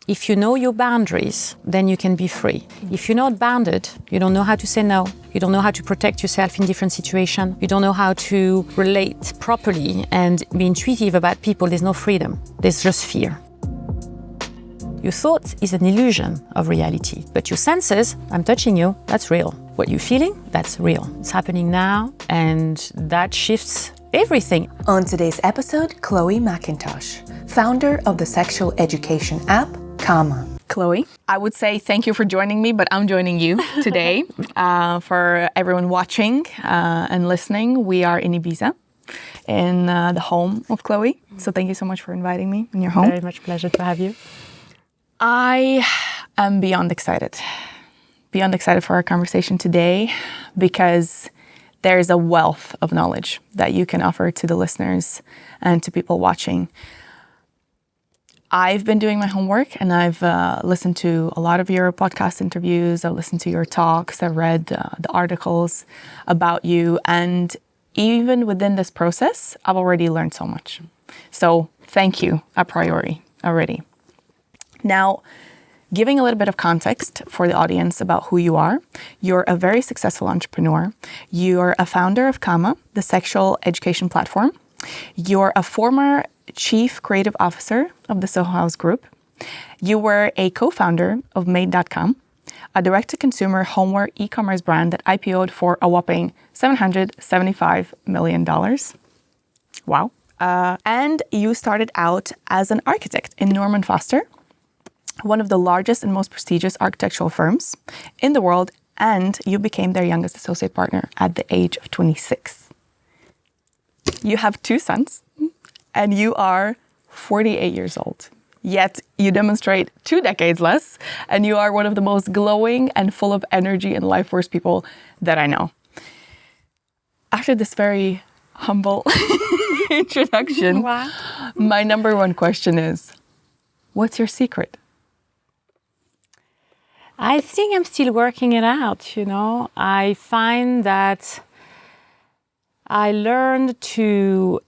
If you know your boundaries, then you can be free. If you're not bounded, you don't know how to say no, you don't know how to protect yourself in different situations, you don't know how to relate properly and be intuitive about people, there's no freedom, there's just fear. Your thoughts is an illusion of reality, but your senses, I'm touching you, that's real. What you're feeling, that's real. It's happening now, and that shifts everything. On today's episode, Chloe Macintosh, founder of the sexual education app, Comma. Chloe, I would say thank you for joining me, but I'm joining you today. For everyone watching and listening, we are in Ibiza, in the home of Chloe. So thank you so much for inviting me in your home. Very much pleasure to have you. I am beyond excited for our conversation today, because there's a wealth of knowledge that you can offer to the listeners and to people watching. I've been doing my homework, and I've listened to a lot of your podcast interviews. I've listened to your talks. I've read the articles about you. And even within this process, I've already learned so much. So thank you a priori already. Now, giving a little bit of context for the audience about who you are, you're a very successful entrepreneur. You're a founder of Comma, the sexual education platform. You're a former chief creative officer of the Soho House Group. You were a co-founder of Made.com, a direct-to-consumer homeware e-commerce brand that IPO'd for a whopping $775 million. Wow. And you started out as an architect in Norman Foster, one of the largest and most prestigious architectural firms in the world, and you became their youngest associate partner at the age of 26. You have 2 sons, and you are 48 years old. Yet you demonstrate 2 decades less, and you are one of the most glowing and full of energy and life force people that I know. After this very humble introduction, Wow. My number one question is, what's your secret? I think I'm still working it out, I find that I learned to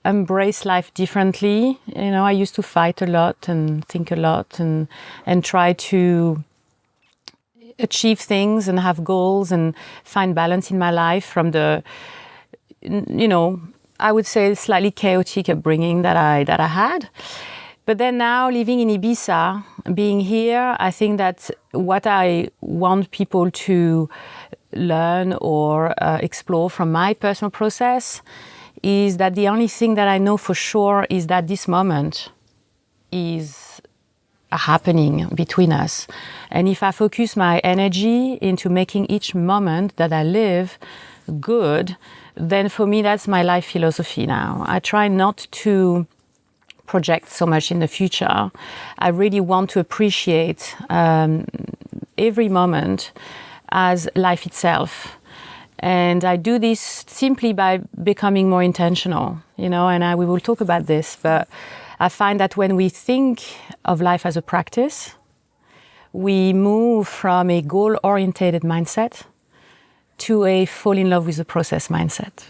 embrace life differently. I used to fight a lot and think a lot and try to achieve things and have goals and find balance in my life from the, I would say slightly chaotic upbringing that I had. But then now living in Ibiza, being here, I think that what I want people to learn or explore from my personal process is that the only thing that I know for sure is that this moment is happening between us. And if I focus my energy into making each moment that I live good, then for me that's my life philosophy now. I try not to project so much in the future. I really want to appreciate every moment as life itself. And I do this simply by becoming more intentional, and we will talk about this, but I find that when we think of life as a practice, we move from a goal-oriented mindset to a fall in love with the process mindset.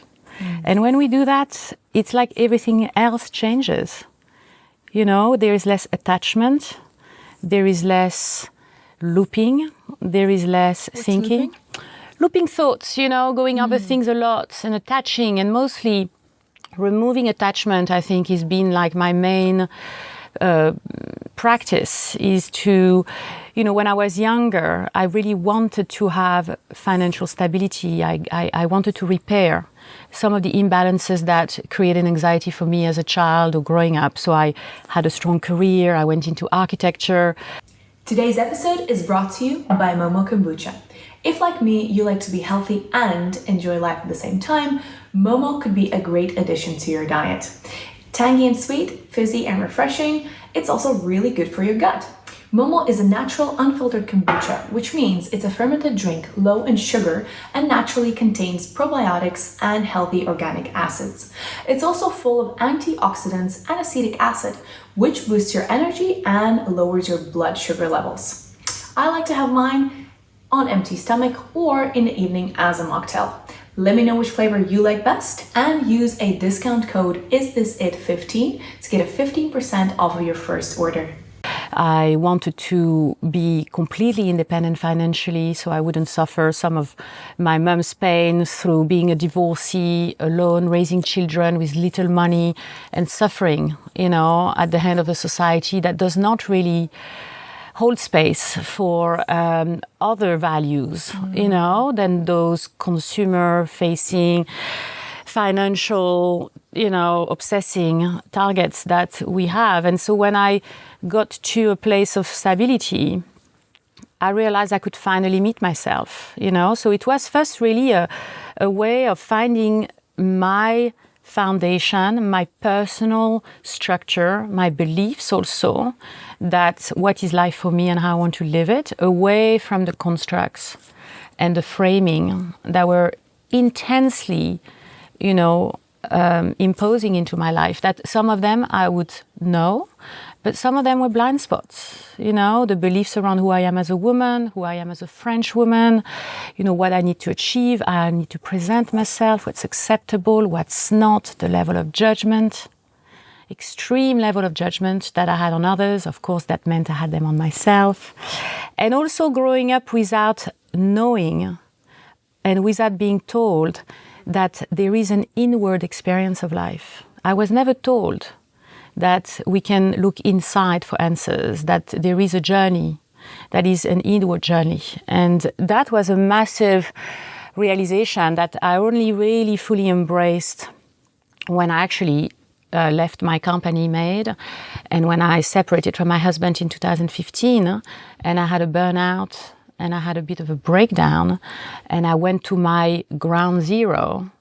And when we do that, it's like everything else changes. There is less attachment, there is less looping, there is less thinking. Looping thoughts, going over things a lot and attaching, and mostly removing attachment, I think, has been like my main practice, is to, when I was younger, I really wanted to have financial stability. I wanted to repair some of the imbalances that created anxiety for me as a child or growing up. So I had a strong career, I went into architecture. Today's episode is brought to you by Momo Kombucha. If, like me, you like to be healthy and enjoy life at the same time, Momo could be a great addition to your diet. Tangy and sweet, fizzy and refreshing, it's also really good for your gut. Momo is a natural, unfiltered kombucha, which means it's a fermented drink low in sugar and naturally contains probiotics and healthy organic acids. It's also full of antioxidants and acetic acid, which boosts your energy and lowers your blood sugar levels. I like to have mine on empty stomach or in the evening as a mocktail. Let me know which flavor you like best and use a discount code ISTHISIT15 to get a 15% off of your first order. I wanted to be completely independent financially so I wouldn't suffer some of my mom's pain through being a divorcee, alone, raising children with little money and suffering, at the hand of a society that does not really hold space for other values, than those consumer-facing, financial, obsessing targets that we have. And so when I got to a place of stability, I realized I could finally meet myself, So it was first really a way of finding my foundation, my personal structure, my beliefs also, that what is life for me and how I want to live it, away from the constructs and the framing that were intensely, imposing into my life. That some of them I would know, but some of them were blind spots, the beliefs around who I am as a woman, who I am as a French woman, what I need to achieve, I need to present myself, what's acceptable, what's not, the level of judgment, extreme level of judgment that I had on others. Of course, that meant I had them on myself. And also growing up without knowing and without being told that there is an inward experience of life. I was never told that we can look inside for answers, that there is a journey that is an inward journey. And that was a massive realization that I only really fully embraced when I actually left my company Made, and when I separated from my husband in 2015, and I had a burnout, and I had a bit of a breakdown, and I went to my ground zero.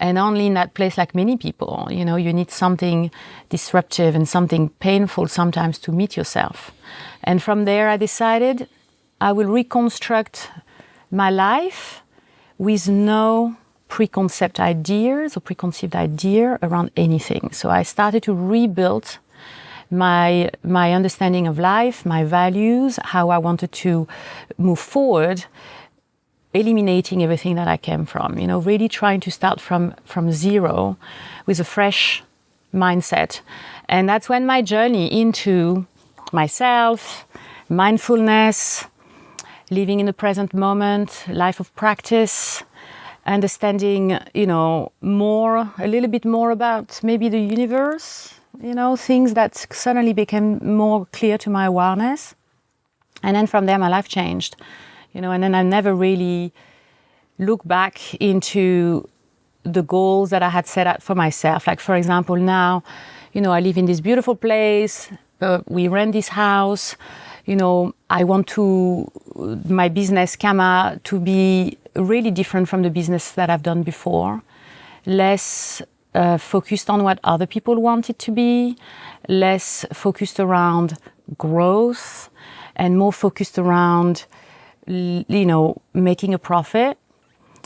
And only in that place, like many people, you need something disruptive and something painful sometimes to meet yourself. And from there, I decided I will reconstruct my life with no preconceived ideas around anything. So I started to rebuild my understanding of life, my values, how I wanted to move forward, eliminating everything that I came from, really trying to start from zero with a fresh mindset. And that's when my journey into myself, mindfulness, living in the present moment, life of practice, understanding, a little bit more about maybe the universe, things that suddenly became more clear to my awareness. And then from there, my life changed, and then I never really looked back into the goals that I had set out for myself. Like, for example, now, I live in this beautiful place, we rent this house, I want my business, Kama, to be really different from the business that I've done before, less focused on what other people want it to be, less focused around growth, and more focused around, making a profit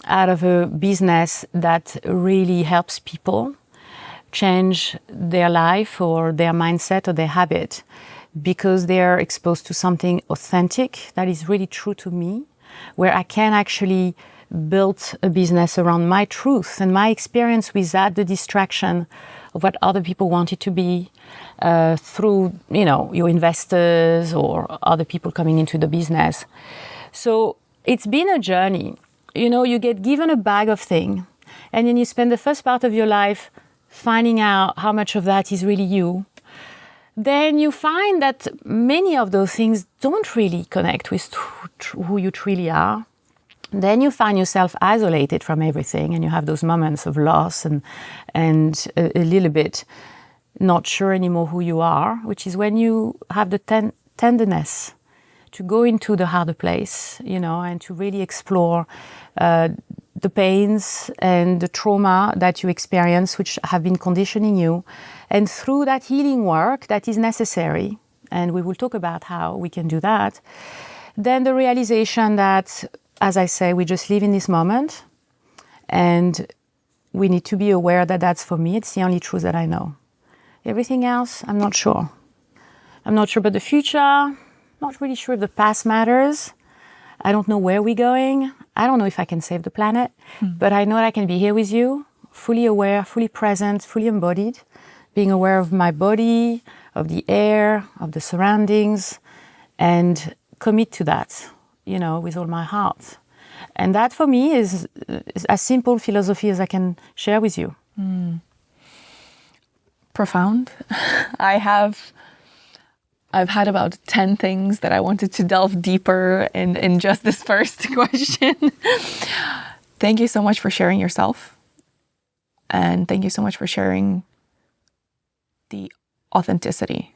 out of a business that really helps people change their life or their mindset or their habit, because they're exposed to something authentic that is really true to me, where I can actually build a business around my truth and my experience without the distraction of what other people want it to be, through, your investors or other people coming into the business. So it's been a journey. You get given a bag of things, and then you spend the first part of your life finding out how much of that is really you. Then you find that many of those things don't really connect with who you truly are. Then you find yourself isolated from everything, and you have those moments of loss and a little bit not sure anymore who you are, which is when you have the tenderness to go into the harder place, and to really explore the pains and the trauma that you experience, which have been conditioning you. And through that healing work that is necessary, and we will talk about how we can do that, then the realization that, as I say, we just live in this moment, and we need to be aware that that's for me. It's the only truth that I know. Everything else, I'm not sure. I'm not sure about the future. Not really sure if the past matters. I don't know where we're going. I don't know if I can save the planet, but I know that I can be here with you, fully aware, fully present, fully embodied, being aware of my body, of the air, of the surroundings, and commit to that, with all my heart. And that for me is a simple philosophy as I can share with you. Profound. I've had about 10 things that I wanted to delve deeper in just this first question. Thank you so much for sharing yourself. And thank you so much for sharing the authenticity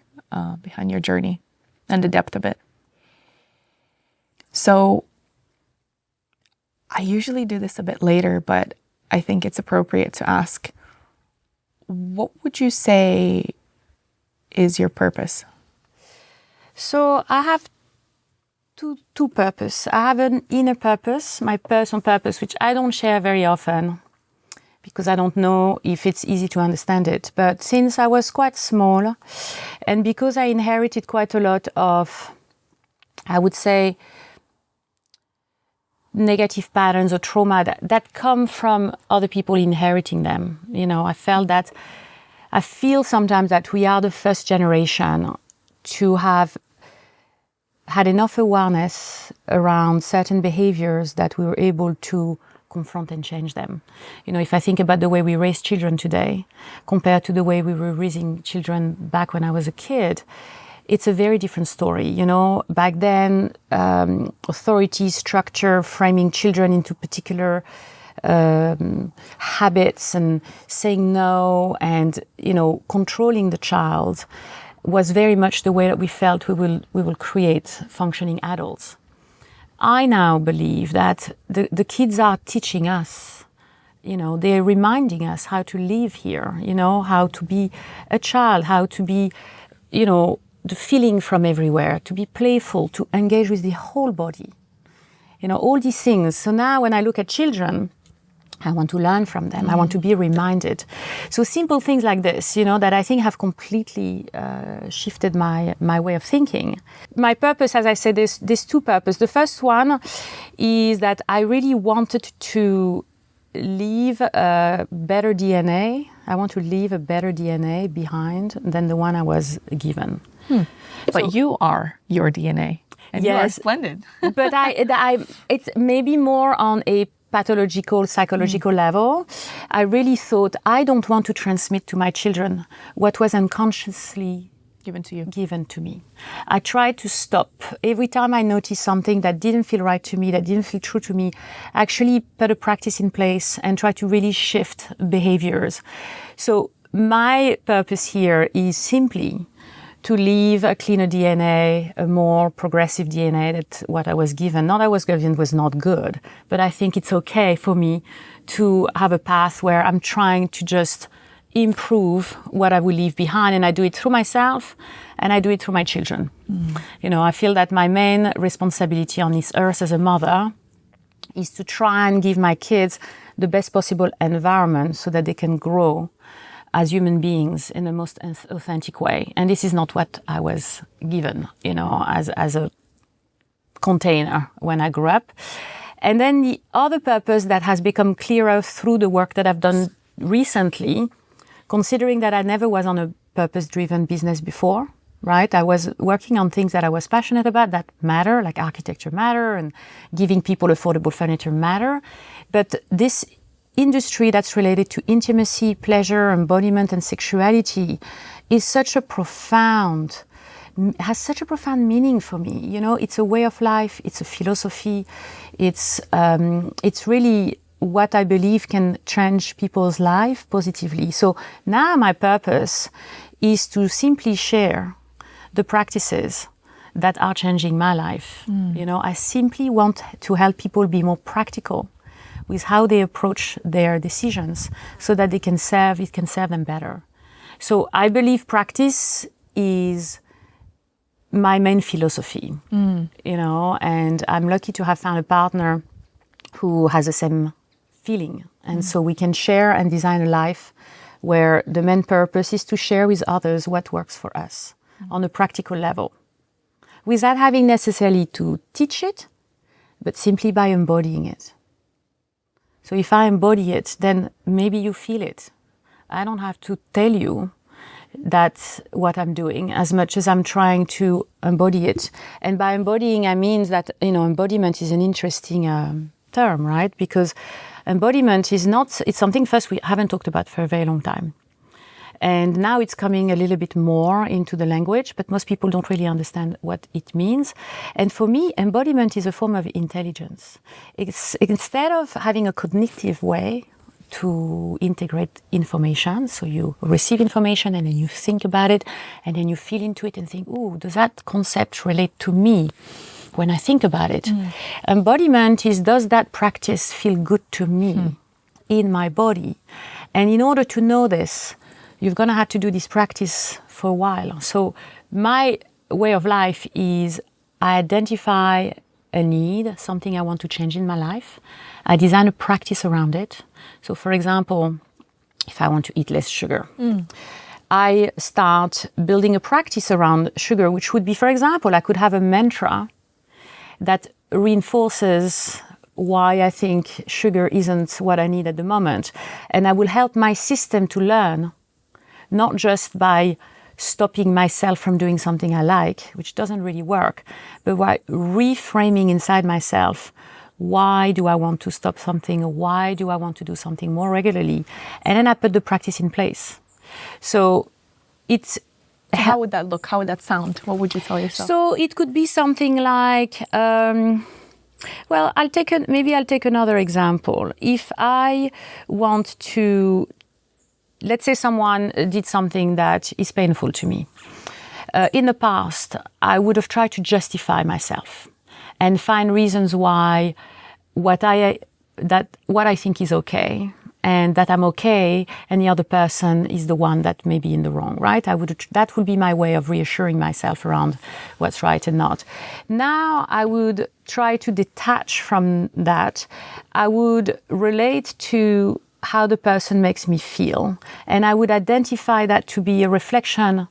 behind your journey and the depth of it. So I usually do this a bit later, but I think it's appropriate to ask, what would you say is your purpose? So I have two purposes. I have an inner purpose, my personal purpose, which I don't share very often because I don't know if it's easy to understand it. But since I was quite small, and because I inherited quite a lot of, I would say, negative patterns or trauma that come from other people inheriting them. I feel sometimes that we are the first generation to have had enough awareness around certain behaviors that we were able to confront and change them. If I think about the way we raise children today compared to the way we were raising children back when I was a kid, it's a very different story. Back then, authority, structure, framing children into particular habits and saying no and, controlling the child was very much the way that we felt we will create functioning adults. I now believe that the kids are teaching us, they're reminding us how to live here, how to be a child, how to be, the feeling from everywhere, to be playful, to engage with the whole body, all these things. So now when I look at children, I want to learn from them. I want to be reminded. So simple things like this, that I think have completely shifted my way of thinking. My purpose, as I said, there's two purposes. The first one is that I really wanted to leave a better DNA. I want to leave a better DNA behind than the one I was given. But you are your DNA. And you are splendid. But it's maybe more on a pathological, psychological level. I really thought I don't want to transmit to my children what was unconsciously given to me. I tried to stop. Every time I noticed something that didn't feel right to me, that didn't feel true to me, actually put a practice in place and try to really shift behaviors. So my purpose here is simply to leave a cleaner DNA, a more progressive DNA that what I was given. Not I was given was not good, but I think it's okay for me to have a path where I'm trying to just improve what I will leave behind, and I do it through myself and I do it through my children. I feel that my main responsibility on this earth as a mother is to try and give my kids the best possible environment so that they can grow as human beings in the most authentic way. And this is not what I was given, as a container when I grew up. And then the other purpose that has become clearer through the work that I've done recently, considering that I never was on a purpose-driven business before, right? I was working on things that I was passionate about that matter, like architecture matter and giving people affordable furniture matter. But this industry that's related to intimacy, pleasure, embodiment, and sexuality is has such a profound meaning for me. It's a way of life, it's a philosophy, it's really what I believe can change people's life positively. So now my purpose is to simply share the practices that are changing my life. I simply want to help people be more practical with how they approach their decisions so that it can serve them better. So I believe practice is my main philosophy, and I'm lucky to have found a partner who has the same feeling. And so we can share and design a life where the main purpose is to share with others what works for us on a practical level, without having necessarily to teach it, but simply by embodying it. So if I embody it, then maybe you feel it. I don't have to tell you, that's what I'm doing, as much as I'm trying to embody it. And by embodying, I mean that, embodiment is an interesting term, right? Because embodiment is not, it's something first we haven't talked about for a very long time. And now it's coming a little bit more into the language, but most people don't really understand what it means. And for me, embodiment is a form of intelligence. It's instead of having a cognitive way to integrate information, so you receive information and then you think about it, and then you feel into it and think, ooh, does that concept relate to me when I think about it? Embodiment is, does that practice feel good to me in my body? And in order to know this, you're going to have to do this practice for a while. So my way of life is I identify a need, something I want to change in my life. I design a practice around it. So for example, if I want to eat less sugar, I start building a practice around sugar, which would be, for example, I could have a mantra that reinforces why I think sugar isn't what I need at the moment. And I will help my system to learn, not just by stopping myself from doing something I like, which doesn't really work, but by reframing inside myself, why do I want to stop something, or why do I want to do something more regularly? And then I put the practice in place. So it's... How would that look? How would that sound? What would you tell yourself? So it could be something like, well, I'll take another example. If I want to, let's say someone did something that is painful to me. In the past, I would have tried to justify myself and find reasons why what I think is okay, and that I'm okay, and the other person is the one that may be in the wrong, right? That would be my way of reassuring myself around what's right and not. Now I would try to detach from that. I would relate to how the person makes me feel, and I would identify that to be a reflection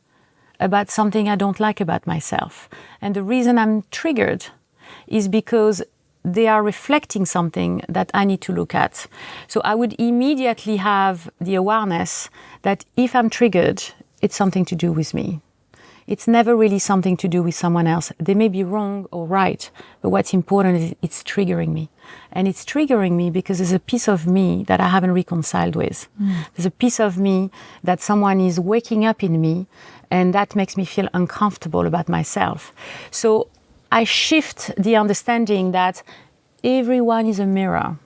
about something I don't like about myself. And the reason I'm triggered is because they are reflecting something that I need to look at. So I would immediately have the awareness that if I'm triggered, it's something to do with me. It's never really something to do with someone else. They may be wrong or right, but what's important is it's triggering me. And it's triggering me because there's a piece of me that I haven't reconciled with. There's a piece of me that someone is waking up in me, and that makes me feel uncomfortable about myself. So I shift the understanding that everyone is a mirror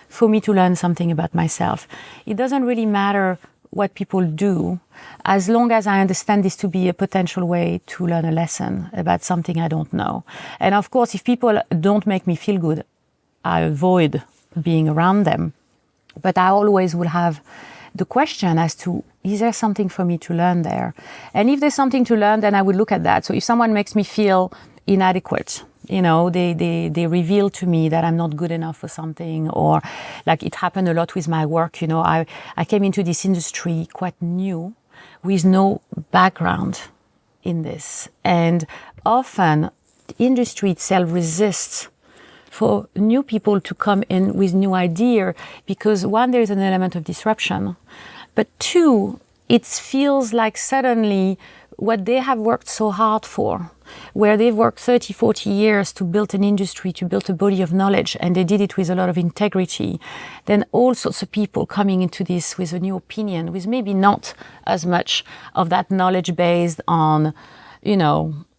for me to learn something about myself. It doesn't really matter what people do, as long as I understand this to be a potential way to learn a lesson about something I don't know. And of course, if people don't make me feel good, I avoid being around them. But I always will have the question as to, is there something for me to learn there? And if there's something to learn, then I would look at that. So if someone makes me feel inadequate, they reveal to me that I'm not good enough for something, or like it happened a lot with my work. I came into this industry quite new with no background in this. And often the industry itself resists for new people to come in with new idea because one, there's an element of disruption, but two, it feels like suddenly what they have worked so hard for, where they've worked 30, 40 years to build an industry, to build a body of knowledge, and they did it with a lot of integrity, then all sorts of people coming into this with a new opinion, with maybe not as much of that knowledge based on,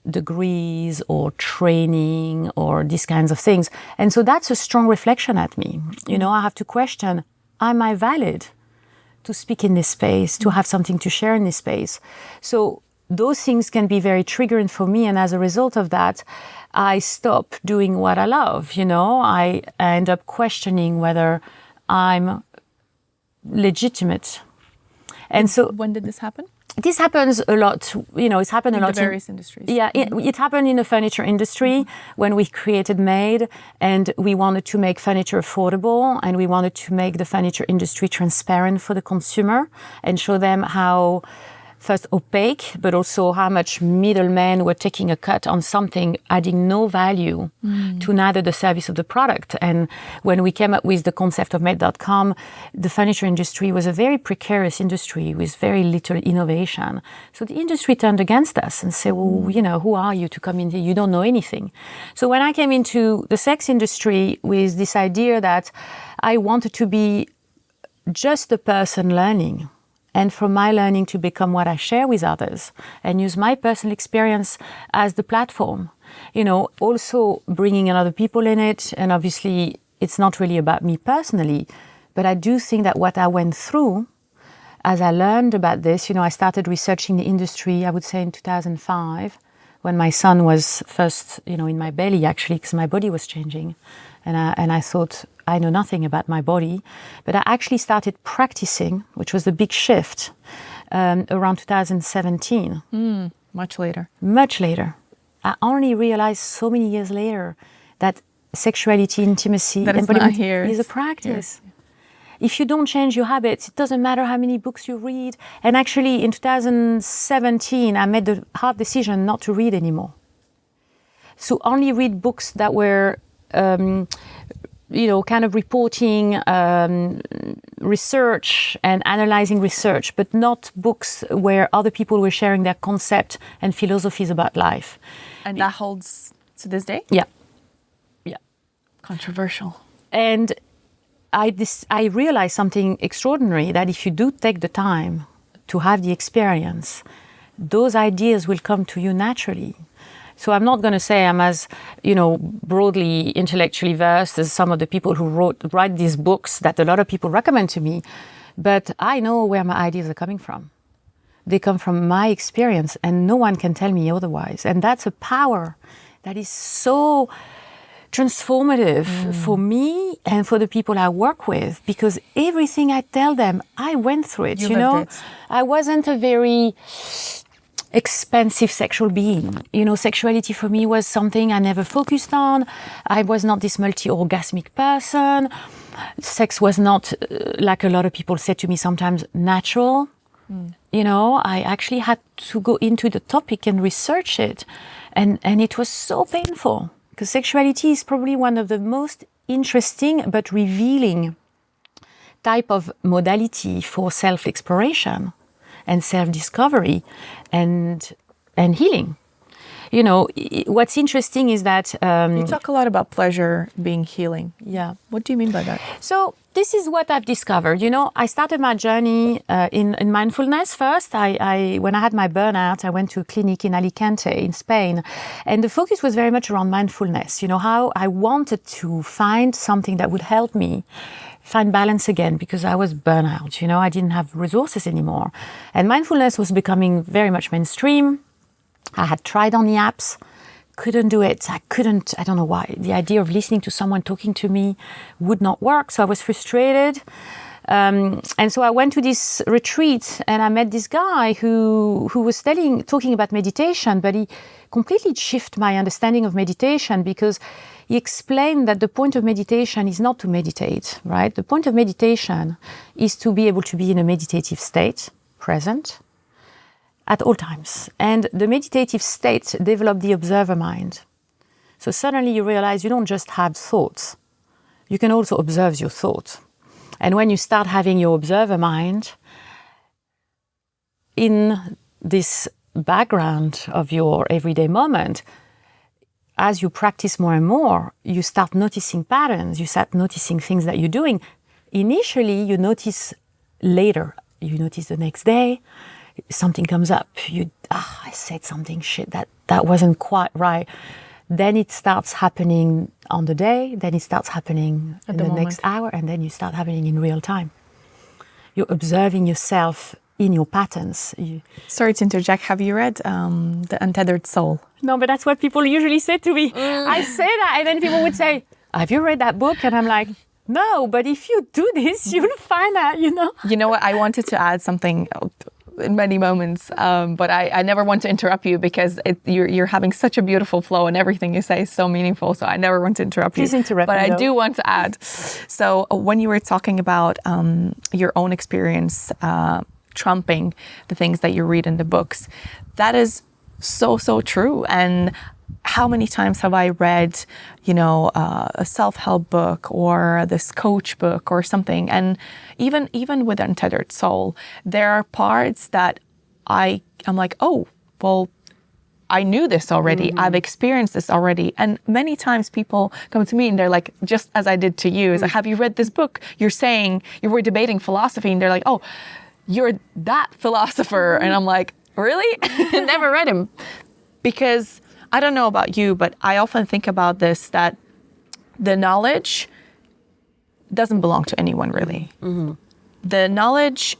degrees or training or these kinds of things. And so that's a strong reflection at me. I have to question, am I valid to speak in this space, to have something to share in this space? So those things can be very triggering for me, and as a result of that, I stop doing what I love. I end up questioning whether I'm legitimate. And so, when did this happen? This happens a lot. It's happened a lot in various industries. Yeah, it happened in the furniture industry when we created Made, and we wanted to make furniture affordable, and we wanted to make the furniture industry transparent for the consumer and show them how first opaque, but also how much middlemen were taking a cut on something, adding no value to neither the service or the product. And when we came up with the concept of Made.com, the furniture industry was a very precarious industry with very little innovation. So the industry turned against us and said, well, you know, who are you to come in here? You don't know anything. So when I came into the sex industry with this idea that I wanted to be just the person learning, and from my learning to become what I share with others and use my personal experience as the platform, you know, also bringing in other people in it. And obviously it's not really about me personally, but I do think that what I went through as I learned about this, you know, I started researching the industry, I would say in 2005, when my son was first, you know, in my belly actually, because my body was changing. And I thought, I know nothing about my body, but I actually started practicing, which was a big shift, around 2017. Much later. Much later. I only realized so many years later that sexuality, intimacy, that embodiment here. is a practice. If you don't change your habits, it doesn't matter how many books you read. And actually, in 2017, I made the hard decision not to read anymore. So only read books that were you know, kind of reporting research and analyzing research, but not books where other people were sharing their concept and philosophies about life. And that holds to this day? Yeah. Yeah. Controversial. And I realized something extraordinary, that if you do take the time to have the experience, those ideas will come to you naturally. So I'm not going to say I'm as, you know, broadly intellectually versed as some of the people who write these books that a lot of people recommend to me, but I know where my ideas are coming from. They come from my experience, and no one can tell me otherwise. And that's a power that is so transformative for me and for the people I work with, because everything I tell them, I went through it, you know. I wasn't a very expensive sexual being. You know, sexuality for me was something I never focused on. I was not this multi-orgasmic person. Sex was not, like a lot of people said to me sometimes, natural. You know, I actually had to go into the topic and research it. And it was so painful, because sexuality is probably one of the most interesting but revealing type of modality for self-exploration and self-discovery and healing. You know, what's interesting is that... you talk a lot about pleasure being healing. Yeah. What do you mean by that? So this is what I've discovered. You know, I started my journey in mindfulness first. When I had my burnout, I went to a clinic in Alicante in Spain. And the focus was very much around mindfulness. You know, how I wanted to find something that would help me find balance again, because I was burnout. You know, I didn't have resources anymore. And mindfulness was becoming very much mainstream. I had tried on the apps, couldn't do it. I don't know why. The idea of listening to someone talking to me would not work. So I was frustrated. And so I went to this retreat, and I met this guy who was talking about meditation, but he completely shifted my understanding of meditation, because he explained that the point of meditation is not to meditate, right? The point of meditation is to be able to be in a meditative state, present, at all times. And the meditative state developed the observer mind. So suddenly you realize you don't just have thoughts, you can also observe your thoughts. And when you start having your observer mind in this background of your everyday moment, as you practice more and more, you start noticing patterns, you start noticing things that you're doing. Initially, you notice later, you notice the next day, something comes up, I said something, that wasn't quite right. Then it starts happening on the day, then it starts happening in the next hour, and then you start happening in real time. You're observing yourself in your patterns. Sorry to interject, have you read The Untethered Soul? No, but that's what people usually say to me. I say that, and then people would say, have you read that book? And I'm like, no, but if you do this, you'll find out, you know. You know what, I wanted to add something in many moments, but I never want to interrupt you, because you're having such a beautiful flow, and everything you say is so meaningful, so I never want to interrupt you. Please interrupt me, But I do want to add. So when you were talking about your own experience trumping the things that you read in the books. That is so, so true. And how many times have I read, a self-help book or this coach book or something? And even with Untethered Soul, there are parts that I'm like, oh, well, I knew this already. I've experienced this already. And many times people come to me and they're like, just as I did to you, is like, have you read this book? You're saying, you were debating philosophy, and they're like, oh, you're that philosopher. And I'm like, really? Never read him. Because I don't know about you, but I often think about this, that the knowledge doesn't belong to anyone, really. The knowledge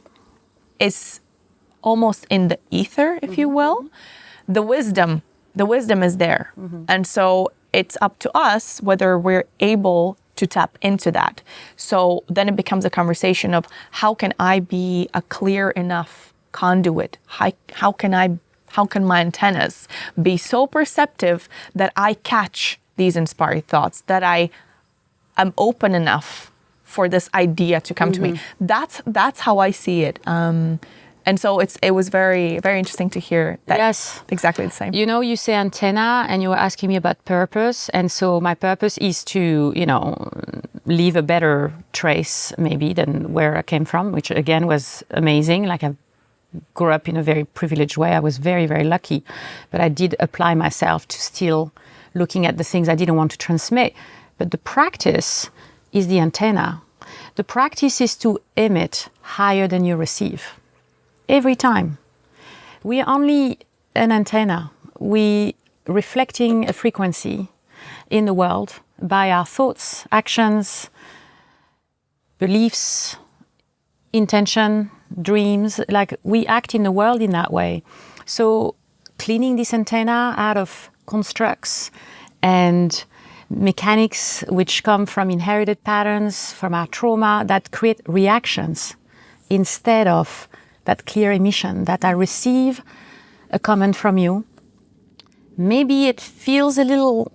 is almost in the ether, if you will. The wisdom is there. And so it's up to us whether we're able to tap into that. So then it becomes a conversation of, how can I be a clear enough conduit? How can my antennas be so perceptive that I catch these inspired thoughts, that I am open enough for this idea to come to me? That's how I see it. And so it was very, very interesting to hear that. Yes. Exactly the same. You say antenna, and you were asking me about purpose. And so my purpose is to, leave a better trace maybe than where I came from, which again was amazing. Like, I grew up in a very privileged way. I was very, very lucky. But I did apply myself to still looking at the things I didn't want to transmit. But the practice is the antenna. The practice is to emit higher than you receive. Every time. We are only an antenna. We reflecting a frequency in the world by our thoughts, actions, beliefs, intention, dreams. Like, we act in the world in that way. So cleaning this antenna out of constructs and mechanics which come from inherited patterns, from our trauma, that create reactions instead of that clear emission, that I receive a comment from you. Maybe it feels a little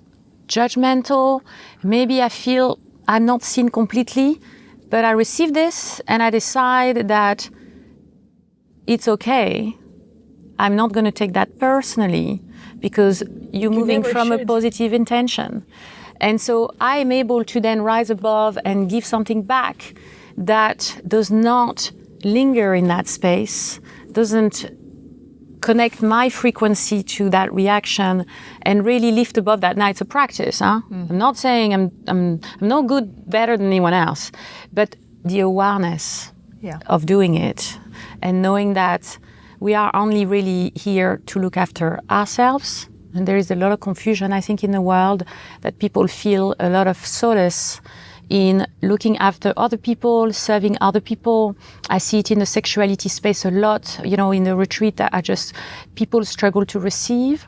judgmental. Maybe I feel I'm not seen completely, but I receive this and I decide that it's okay. I'm not going to take that personally, because you're moving from a positive intention. And so I am able to then rise above and give something back that does not linger in that space, doesn't connect my frequency to that reaction, and really lift above that. Now, it's a practice. I'm not saying I'm no good, better than anyone else, but the awareness of doing it and knowing that we are only really here to look after ourselves. And there is a lot of confusion, I think, in the world, that people feel a lot of solace in looking after other people, serving other people. I see it in the sexuality space a lot. In the retreat, people struggle to receive,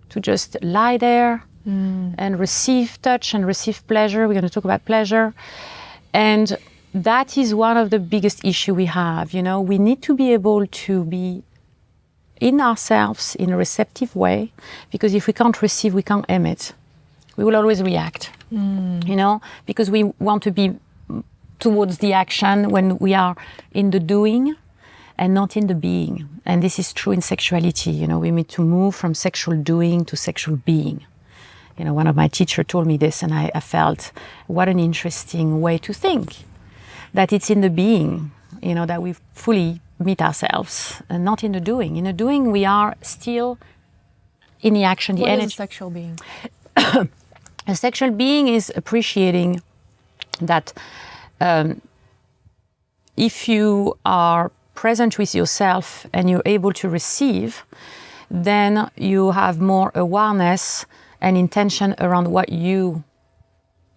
to just lie there and receive touch and receive pleasure. We're going to talk about pleasure. And that is one of the biggest issues we have. We need to be able to be in ourselves in a receptive way, because if we can't receive, we can't emit. We will always react, because we want to be towards the action when we are in the doing and not in the being. And this is true in sexuality. We need to move from sexual doing to sexual being. One of my teachers told me this, and I felt, what an interesting way to think, that it's in the being, that we fully meet ourselves, and not in the doing. In the doing, we are still in the action, the energy. What is a sexual being? A sexual being is appreciating that if you are present with yourself and you're able to receive, then you have more awareness and intention around what you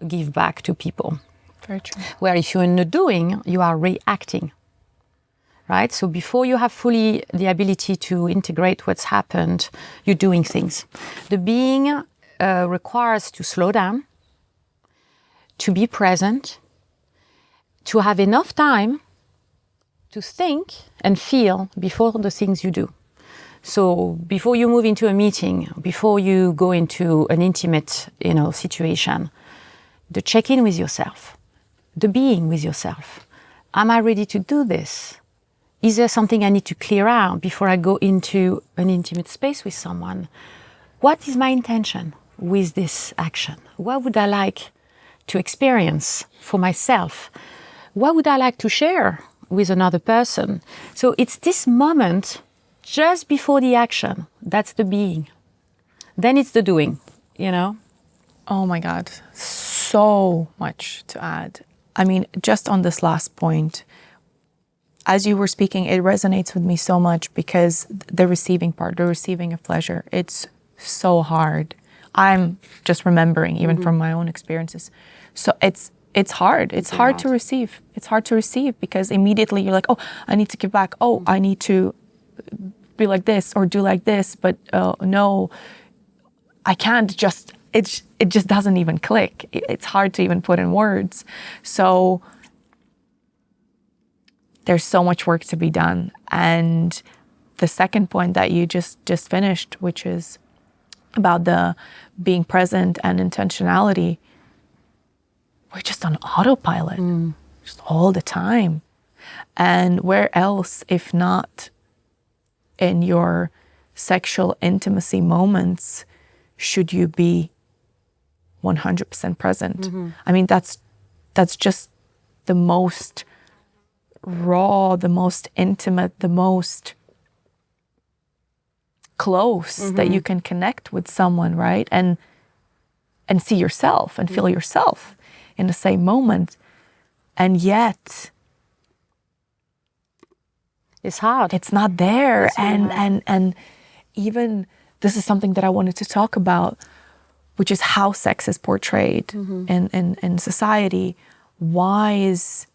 give back to people. Very true. Where if you're in the doing, you are reacting. Right? So before you have fully the ability to integrate what's happened, you're doing things. The being requires to slow down, to be present, to have enough time to think and feel before the things you do. So before you move into a meeting, before you go into an intimate, situation, the check-in with yourself, the being with yourself. Am I ready to do this? Is there something I need to clear out before I go into an intimate space with someone? What is my intention with this action? What would I like to experience for myself? What would I like to share with another person? So it's this moment just before the action. That's the being. Then it's the doing, you know? Oh my God, so much to add. I mean, just on this last point, as you were speaking, it resonates with me so much because the receiving part, the receiving of pleasure, it's so hard. I'm just remembering, even from my own experiences. So it's hard. It's hard to receive. It's hard to receive because immediately you're like, oh, I need to give back. Oh, I need to be like this or do like this. But no, I can't just, it just doesn't even click. It's hard to even put in words. So there's so much work to be done. And the second point that you just finished, which is about the being present and intentionality, we're just on autopilot, just all the time. And where else, if not in your sexual intimacy moments, should you be 100% present? I mean, that's just the most raw, the most intimate, the most close that you can connect with someone, right? And see yourself and feel yourself in the same moment. And yet it's hard. It's not there. And even this is something that I wanted to talk about, which is how sex is portrayed in society. Why is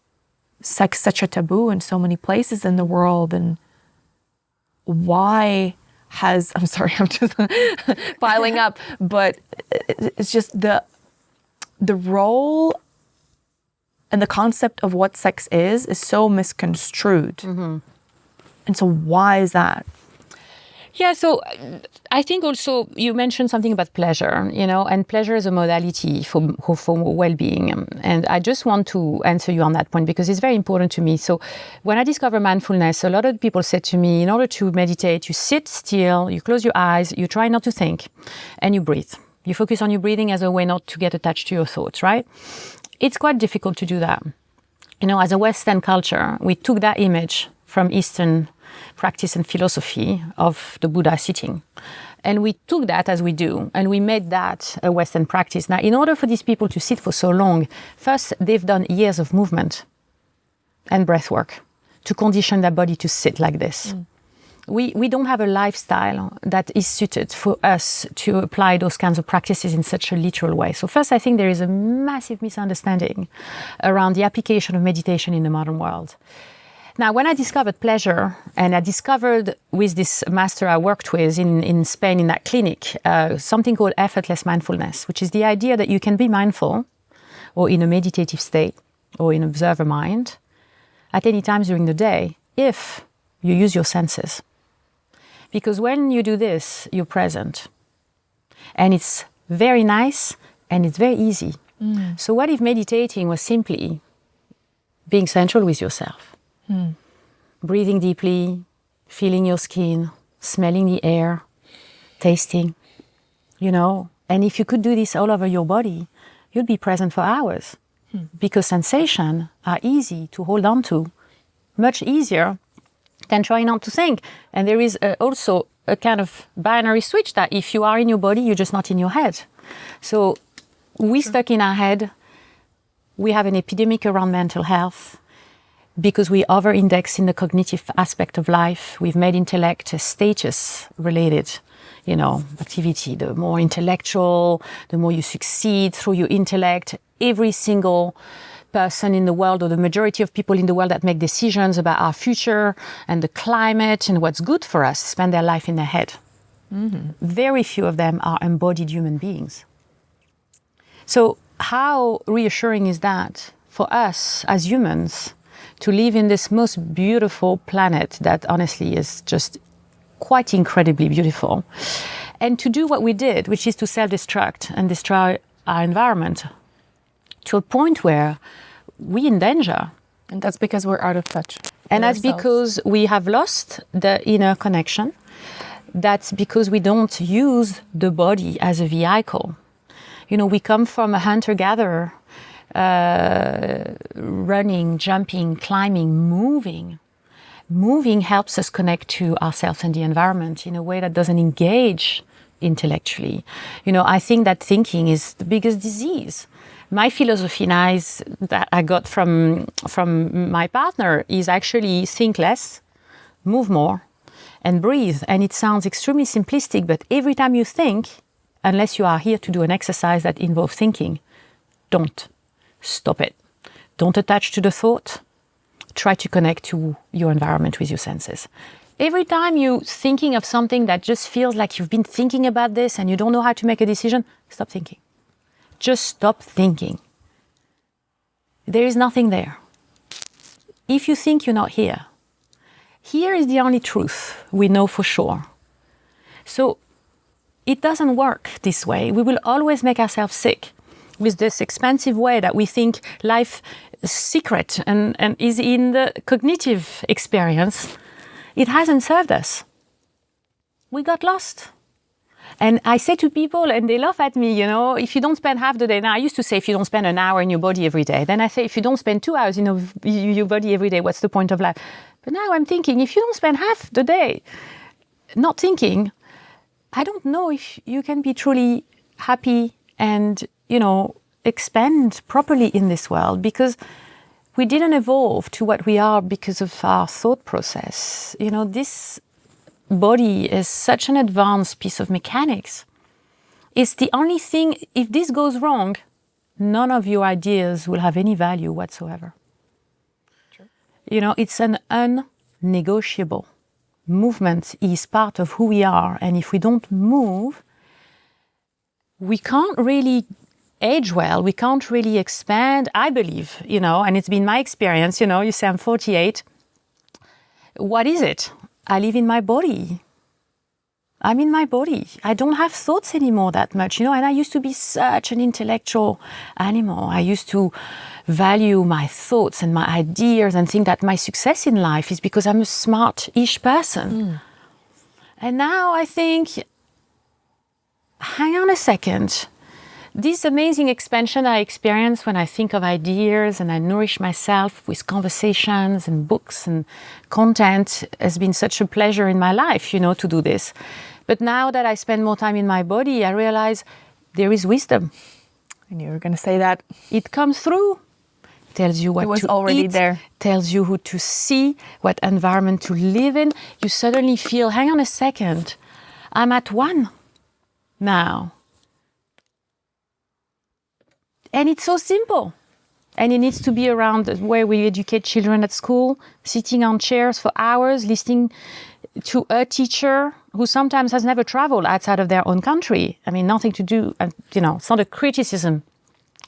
sex such a taboo in so many places in the world? And why has, I'm sorry, I'm just piling up, but it's just the role and the concept of what sex is so misconstrued. And so why is that? Yeah, so I think also you mentioned something about pleasure, you know, and pleasure is a modality for well-being. And I just want to answer you on that point because it's very important to me. So when I discover mindfulness, a lot of people said to me, in order to meditate, you sit still, you close your eyes, you try not to think, and you breathe. You focus on your breathing as a way not to get attached to your thoughts, right? It's quite difficult to do that. You know, as a Western culture, we took that image from Eastern practice and philosophy of the Buddha sitting. And we took that as we do, and we made that a Western practice. Now, in order for these people to sit for so long, first, they've done years of movement and breath work to condition their body to sit like this. We don't have a lifestyle that is suited for us to apply those kinds of practices in such a literal way. So first, I think there is a massive misunderstanding around the application of meditation in the modern world. Now, when I discovered pleasure, and I discovered with this master I worked with in Spain in that clinic, something called effortless mindfulness, which is the idea that you can be mindful or in a meditative state or in observer mind at any time during the day if you use your senses. Because when you do this, you're present. And it's very nice and it's very easy. So what if meditating was simply being central with yourself? Breathing deeply, feeling your skin, smelling the air, tasting, you know. And if you could do this all over your body, you'd be present for hours because sensations are easy to hold on to, much easier than trying not to think. And there is also a kind of binary switch that if you are in your body, you're just not in your head. So we stuck in our head. We have an epidemic around mental health because we over-index in the cognitive aspect of life. We've made intellect a status-related, you know, activity. The more intellectual, the more you succeed through your intellect. Every single person in the world, or the majority of people in the world that make decisions about our future and the climate and what's good for us, spend their life in their head. Very few of them are embodied human beings. So how reassuring is that for us as humans to live in this most beautiful planet that honestly is just quite incredibly beautiful, and to do what we did, which is to self-destruct and destroy our environment to a point where we endanger And that's because we're out of touch. And that's ourselves. because we have lost the inner connection. That's because we don't use the body as a vehicle. We come from a hunter-gatherer, running, jumping, climbing, moving. Moving helps us connect to ourselves and the environment in a way that doesn't engage intellectually. I think that thinking is the biggest disease. My philosophy now is that I got from my partner is actually think less, move more, and breathe. And it sounds extremely simplistic, but every time you think, unless you are here to do an exercise that involves thinking, don't. Stop it. Don't attach to the thought. Try to connect to your environment with your senses. Every time you're thinking of something that just feels like you've been thinking about this and you don't know how to make a decision, stop thinking. Just stop thinking. There is nothing there. If you think you're not here, here is the only truth we know for sure. So it doesn't work this way. We will always make ourselves sick with this expansive way that we think life is secret and is in the cognitive experience. It hasn't served us. We got lost. And I say to people, and they laugh at me, if you don't spend half the day, now I used to say if you don't spend an hour in your body every day, then I say if you don't spend 2 hours in your body every day, what's the point of life? But now I'm thinking, if you don't spend half the day not thinking, I don't know if you can be truly happy and, expand properly in this world, because we didn't evolve to what we are because of our thought process. This body is such an advanced piece of mechanics. It's the only thing, if this goes wrong, none of your ideas will have any value whatsoever. Sure. It's an unnegotiable. Movement is part of who we are. And if we don't move, we can't really age well. We can't really expand, I believe, and it's been my experience, you say I'm 48. What is it? I live in my body. I'm in my body. I don't have thoughts anymore that much, and I used to be such an intellectual animal. I used to value my thoughts and my ideas and think that my success in life is because I'm a smart-ish person. And now I think, hang on a second. This amazing expansion I experience when I think of ideas and I nourish myself with conversations and books and content has been such a pleasure in my life, to do this. But now that I spend more time in my body, I realize there is wisdom. I knew you were going to say that. It comes through. Tells you what it was to already eat, there. Tells you who to see, what environment to live in. You suddenly feel, hang on a second, I'm at one now. And it's so simple. And it needs to be around where we educate children at school, sitting on chairs for hours, listening to a teacher who sometimes has never traveled outside of their own country. I mean, nothing to do, it's not a criticism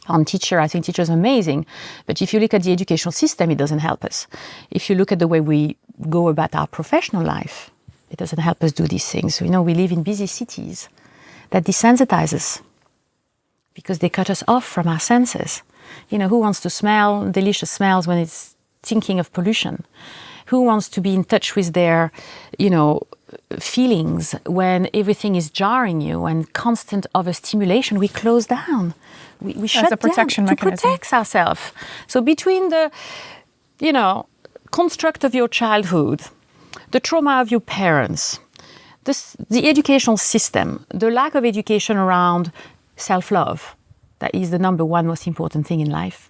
on teacher. I think teachers are amazing. But if you look at the educational system, it doesn't help us. If you look at the way we go about our professional life, it doesn't help us do these things. We live in busy cities that desensitize us, because they cut us off from our senses. Who wants to smell delicious smells when it's thinking of pollution? Who wants to be in touch with their, feelings when everything is jarring you and constant overstimulation? We close down. We shut down. As a protection mechanism. To protect ourselves. So between the, construct of your childhood, the trauma of your parents, the educational system, the lack of education around self-love, that is the number one most important thing in life,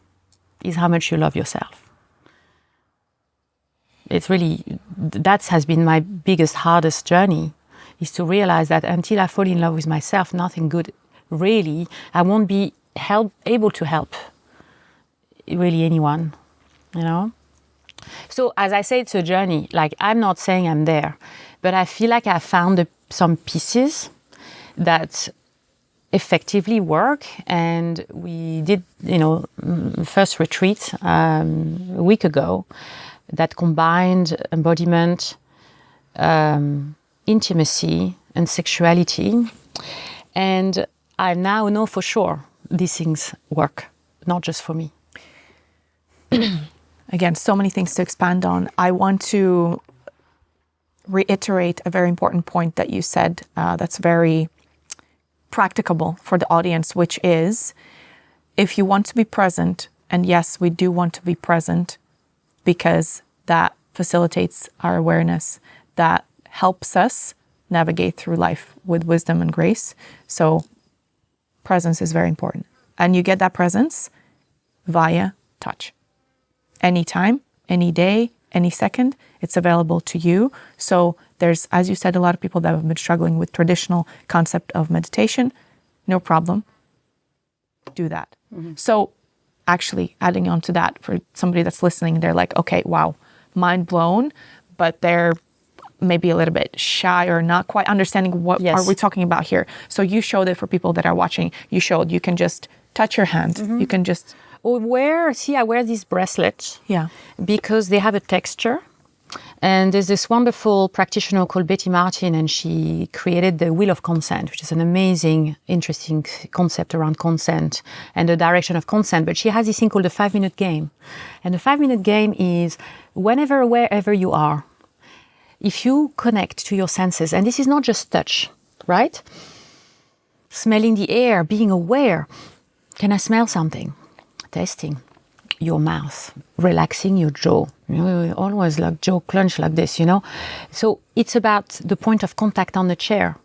is how much you love yourself. It's really, that has been my biggest, hardest journey, is to realize that until I fall in love with myself, nothing good, really, I won't be able to help really anyone, So as I say, it's a journey. Like, I'm not saying I'm there, but I feel like I found some pieces that effectively work. And we did, first retreat a week ago that combined embodiment, intimacy, and sexuality. And I now know for sure these things work, not just for me. Again, so many things to expand on. I want to reiterate a very important point that you said that's very practicable for the audience, which is if you want to be present, and yes, we do want to be present because that facilitates our awareness, that helps us navigate through life with wisdom and grace. So presence is very important. And you get that presence via touch. Anytime, any day, any second, it's available to you. So there's, as you said, a lot of people that have been struggling with traditional concept of meditation. No problem. Do that. Mm-hmm. So actually adding on to that, for somebody that's listening, they're like, okay, wow, mind blown, but they're maybe a little bit shy or not quite understanding what are we talking about here. So you showed it for people that are watching. You showed you can just touch your hand. Mm-hmm. You can just... I wear these bracelets because they have a texture. And there's this wonderful practitioner called Betty Martin, and she created the Wheel of Consent, which is an amazing, interesting concept around consent and the direction of consent. But she has this thing called the 5-minute game. And the 5-minute game is whenever, wherever you are, if you connect to your senses, and this is not just touch, right? Smelling the air, being aware. Can I smell something? Testing your mouth, relaxing your jaw. You know, always like jaw clench like this, you know. So it's about the point of contact on the chair.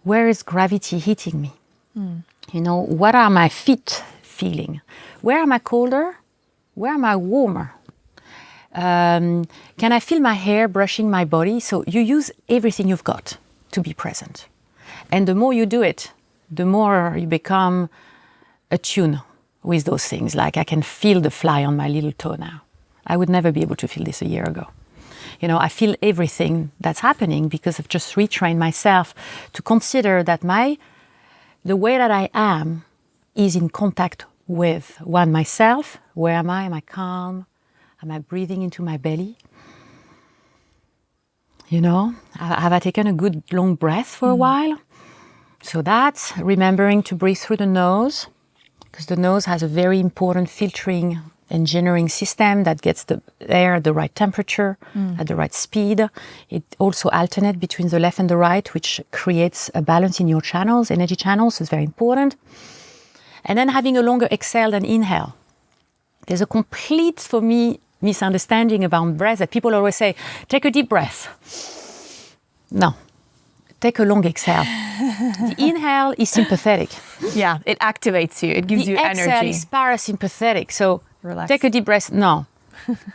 Where is gravity hitting me? Mm. You know, what are my feet feeling? Where am I colder? Where am I warmer? Can I feel my hair brushing my body? So you use everything you've got to be present. And the more you do it, the more you become attuned with those things. Like I can feel the fly on my little toe now. I would never be able to feel this a year ago. You know, I feel everything that's happening because I've just retrained myself to consider that the way that I am is in contact with one, myself. Where am I? Am I calm? Am I breathing into my belly? You know, have I taken a good long breath for a while? So that's remembering to breathe through the nose, because the nose has a very important filtering engineering system that gets the air at the right temperature, at the right speed. It also alternates between the left and the right, which creates a balance in your channels, energy channels, so it's very important. And then having a longer exhale than inhale. There's a complete, for me, misunderstanding about breath that people always say, take a deep breath. No. Take a long exhale. The inhale is sympathetic. Yeah, it activates you. It gives you energy. The exhale is parasympathetic. So relax. Take a deep breath. No.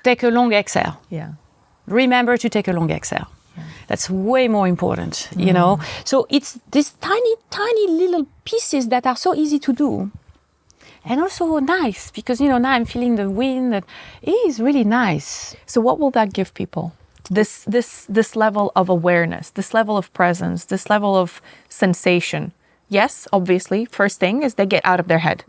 Take a long exhale. Yeah. Remember to take a long exhale. Yeah. That's way more important, you know. So it's these tiny, tiny little pieces that are so easy to do. And also nice, because, you know, now I'm feeling the wind. That is really nice. So what will that give people? This level of awareness, this level of presence, this level of sensation. Yes, obviously, first thing is they get out of their head,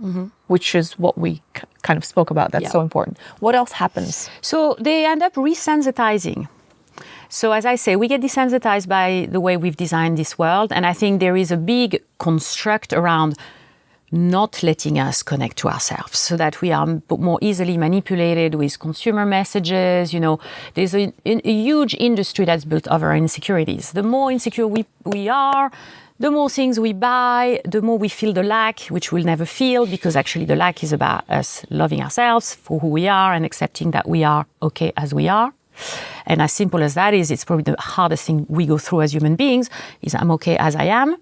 which is what we kind of spoke about. That's so important. What else happens? So they end up resensitizing. So as I say, we get desensitized by the way we've designed this world. And I think there is a big construct around not letting us connect to ourselves, so that we are more easily manipulated with consumer messages. You know, there's a huge industry that's built over insecurities. The more insecure we are, the more things we buy, the more we feel the lack, which we'll never feel, because actually the lack is about us loving ourselves for who we are and accepting that we are okay as we are. And as simple as that is, it's probably the hardest thing we go through as human beings, is I'm okay as I am.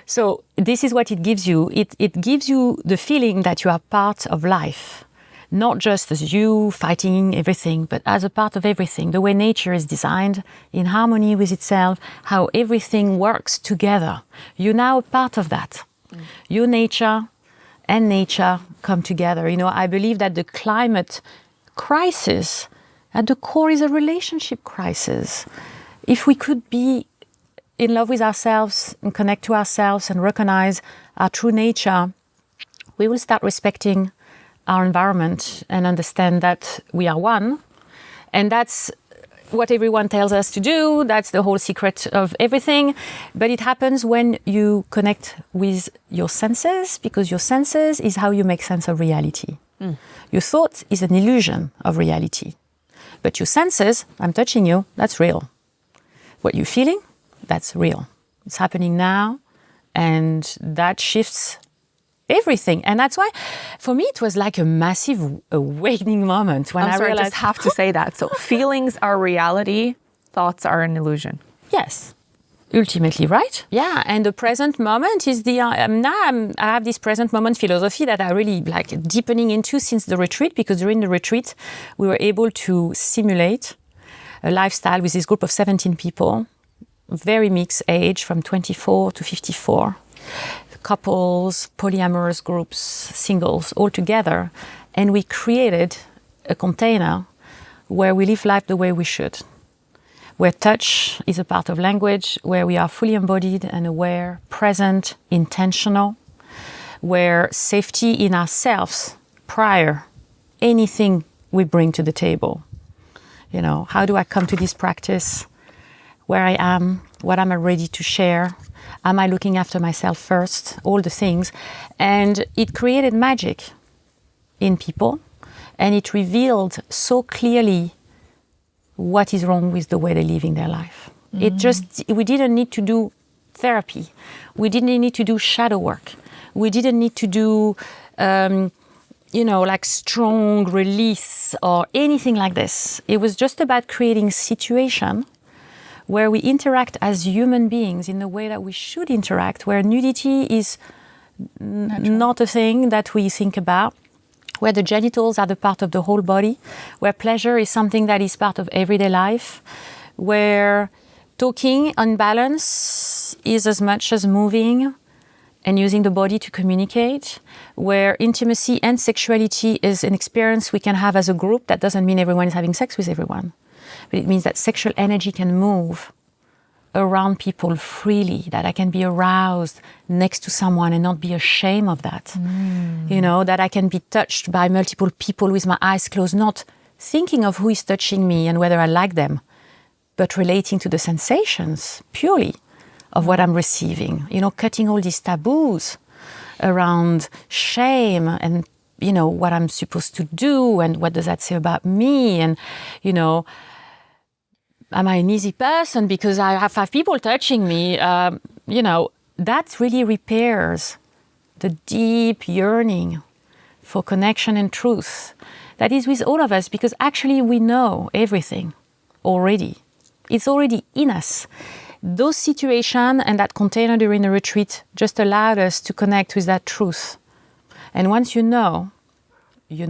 So this is what it gives you. It gives you the feeling that you are part of life, not just as you fighting everything, but as a part of everything. The way nature is designed, in harmony with itself, how everything works together. You're now a part of that. Your nature and nature come together. You know, I believe that the climate crisis at the core is a relationship crisis. If we could be in love with ourselves and connect to ourselves and recognize our true nature, we will start respecting our environment and understand that we are one. And that's what everyone tells us to do. That's the whole secret of everything. But it happens when you connect with your senses, because your senses is how you make sense of reality. Your thought is an illusion of reality. But your senses, I'm touching you, that's real. What you're feeling, that's real. It's happening now, and that shifts everything. And that's why, for me, it was like a massive awakening moment when I realized... I just have to say that. So feelings are reality, thoughts are an illusion. Yes. Ultimately, right? Yeah, and the present moment is the... I have this present moment philosophy that I really like deepening into since the retreat, because during the retreat, we were able to simulate a lifestyle with this group of 17 people, very mixed age, from 24 to 54. Couples, polyamorous groups, singles, all together. And we created a container where we live life the way we should. Where touch is a part of language, where we are fully embodied and aware, present, intentional, where safety in ourselves prior anything we bring to the table. You know, how do I come to this practice? Where I am, what am I ready to share? Am I looking after myself first? All the things. And it created magic in people, and it revealed so clearly what is wrong with the way they're living their life. We didn't need to do therapy. We didn't need to do shadow work. We didn't need to do, like strong release or anything like this. It was just about creating situation where we interact as human beings in the way that we should interact, where nudity is not a thing that we think about, where the genitals are the part of the whole body, where pleasure is something that is part of everyday life, where talking on balance is as much as moving and using the body to communicate, where intimacy and sexuality is an experience we can have as a group. That doesn't mean everyone is having sex with everyone. But it means that sexual energy can move around people freely, that I can be aroused next to someone and not be ashamed of that. That I can be touched by multiple people with my eyes closed, not thinking of who is touching me and whether I like them, but relating to the sensations purely of what I'm receiving. Cutting all these taboos around shame and, what I'm supposed to do and what does that say about me, and, am I an easy person because I have 5 people touching me? That really repairs the deep yearning for connection and truth that is with all of us, because actually we know everything already. It's already in us. Those situations and that container during the retreat just allowed us to connect with that truth. And once you know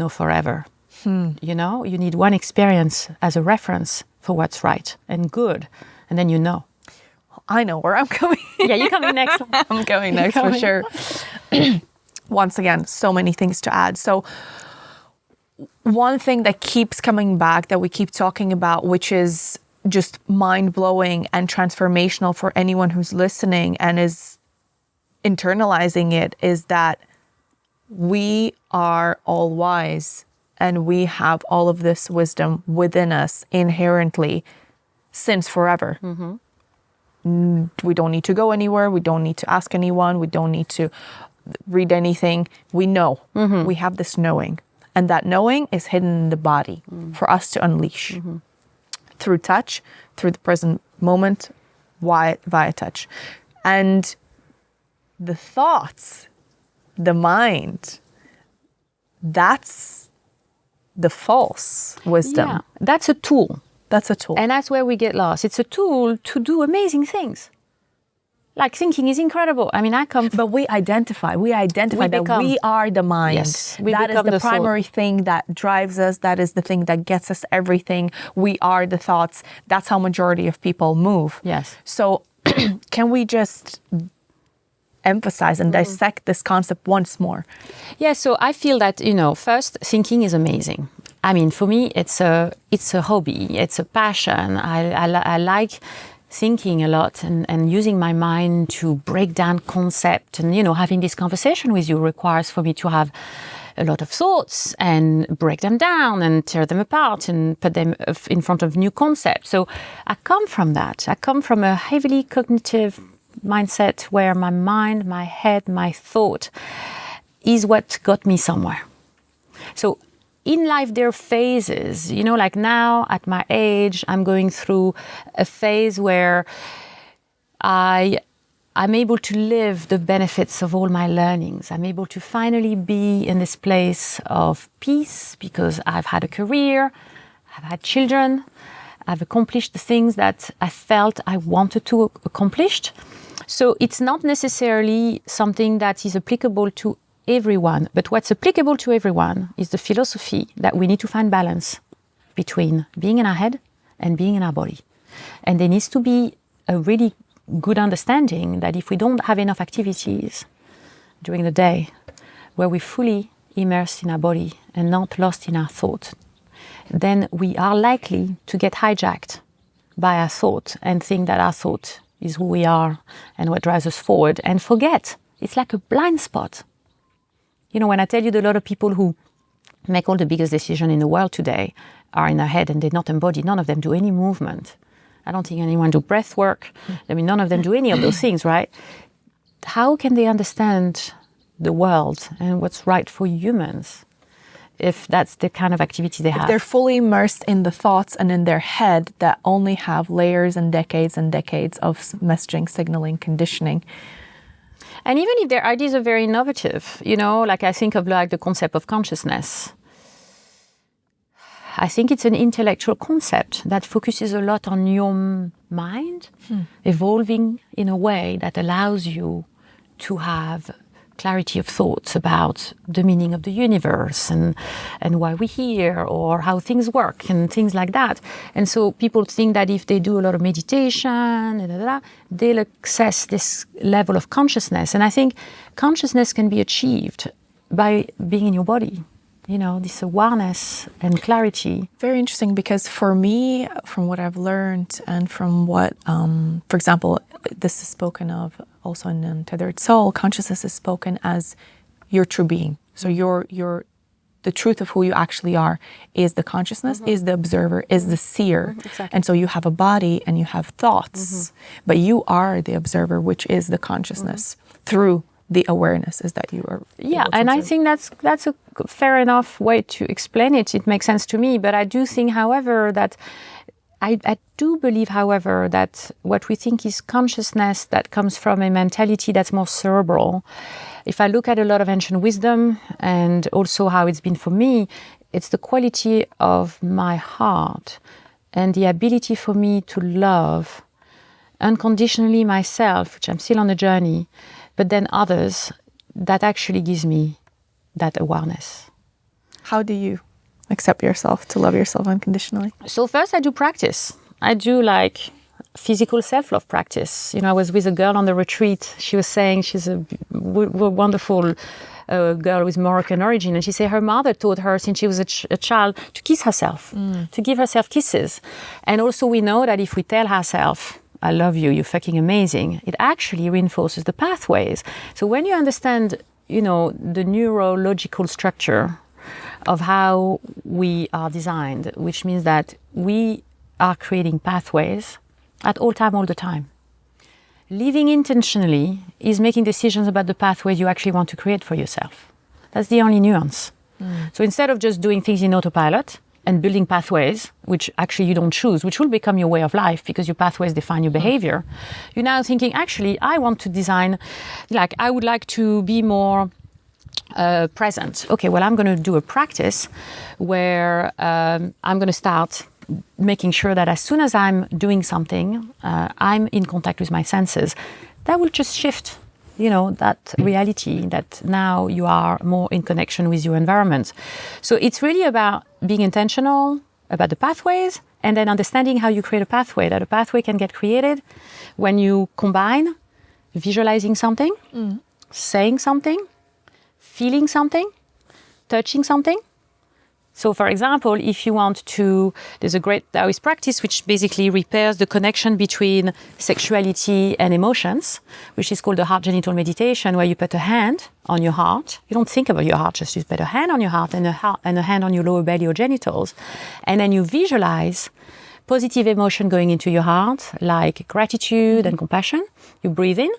forever. You need one experience as a reference for what's right and good, and then you know. I know where I'm going. Yeah, you're coming next. I'm going next for sure. Once again, so many things to add. So one thing that keeps coming back that we keep talking about, which is just mind-blowing and transformational for anyone who's listening and is internalizing it, is that we are all wise. And we have all of this wisdom within us inherently since forever. We don't need to go anywhere. We don't need to ask anyone. We don't need to read anything. We know. We have this knowing. And that knowing is hidden in the body for us to unleash through touch, through the present moment, via touch. And the thoughts, the mind, that's the false wisdom. Yeah, that's a tool. That's a tool. And that's where we get lost. It's a tool to do amazing things. Like thinking is incredible. I mean, But we identify that we are the mind. Yes, that is the primary thing that drives us. That is the thing that gets us everything. We are the thoughts. That's how majority of people move. Yes. So can we just emphasize and dissect this concept once more? Yeah, so I feel that, first, thinking is amazing. I mean, for me, it's a hobby, it's a passion. I like thinking a lot and using my mind to break down concept. And, having this conversation with you requires for me to have a lot of thoughts and break them down and tear them apart and put them in front of new concepts. So I come from that. I come from a heavily cognitive mindset where my mind, my head, my thought is what got me somewhere. So in life, there are phases, like now at my age, I'm going through a phase where I'm able to live the benefits of all my learnings. I'm able to finally be in this place of peace because I've had a career, I've had children, I've accomplished the things that I felt I wanted to accomplish. So it's not necessarily something that is applicable to everyone, but what's applicable to everyone is the philosophy that we need to find balance between being in our head and being in our body. And there needs to be a really good understanding that if we don't have enough activities during the day where we're fully immersed in our body and not lost in our thought, then we are likely to get hijacked by our thought and think that our thought is who we are and what drives us forward, and forget it's like a blind spot. When I tell you that a lot of people who make all the biggest decisions in the world today are in their head and they're not embodied, none of them do any movement. I don't think anyone do breath work. None of them do any of those things, right? How can they understand the world and what's right for humans if that's the kind of activity they have? If they're fully immersed in the thoughts and in their head that only have layers and decades of messaging, signaling, conditioning. And even if their ideas are very innovative, like I think of the concept of consciousness. I think it's an intellectual concept that focuses a lot on your mind evolving in a way that allows you to have clarity of thoughts about the meaning of the universe and why we're here or how things work and things like that. And so people think that if they do a lot of meditation, they'll access this level of consciousness. And I think consciousness can be achieved by being in your body. This awareness and clarity. Very interesting, because for me, from what I've learned and from what, for example, this is spoken of also in Untethered Soul, consciousness is spoken as your true being. So the truth of who you actually are is the consciousness, is the observer, is the seer. Exactly. And so you have a body and you have thoughts, but you are the observer, which is the consciousness through the awareness is that you are. Yeah, and I think that's a fair enough way to explain it. It makes sense to me. But I do think, however, that I do believe, however, that what we think is consciousness that comes from a mentality that's more cerebral. If I look at a lot of ancient wisdom and also how it's been for me, it's the quality of my heart and the ability for me to love unconditionally myself, which I'm still on the journey, but then others, that actually gives me that awareness. How do you accept yourself, to love yourself unconditionally? So first I do practice. I do physical self-love practice. I was with a girl on the retreat. She was saying she's a wonderful girl with Moroccan origin. And she said her mother taught her since she was a child to kiss herself, to give herself kisses. And also we know that if we tell ourselves, I love you, you're fucking amazing, it actually reinforces the pathways. So when you understand, the neurological structure of how we are designed, which means that we are creating pathways at all the time. Living intentionally is making decisions about the pathways you actually want to create for yourself. That's the only nuance. So instead of just doing things in autopilot, and building pathways, which actually you don't choose, which will become your way of life because your pathways define your behavior. You're now thinking, actually, I want to design, I would like to be more present. Okay, well, I'm going to do a practice where I'm going to start making sure that as soon as I'm doing something, I'm in contact with my senses. That will just shift that reality that now you are more in connection with your environment. So it's really about being intentional about the pathways and then understanding how you create a pathway, that a pathway can get created when you combine visualizing something, saying something, feeling something, touching something, So, for example, if you want to, there's a great Taoist practice which basically repairs the connection between sexuality and emotions, which is called the heart genital meditation, where you put a hand on your heart. You don't think about your heart, just you put a hand on your heart and a hand on your lower belly or genitals. And then you visualize positive emotion going into your heart, like gratitude and compassion. You breathe in.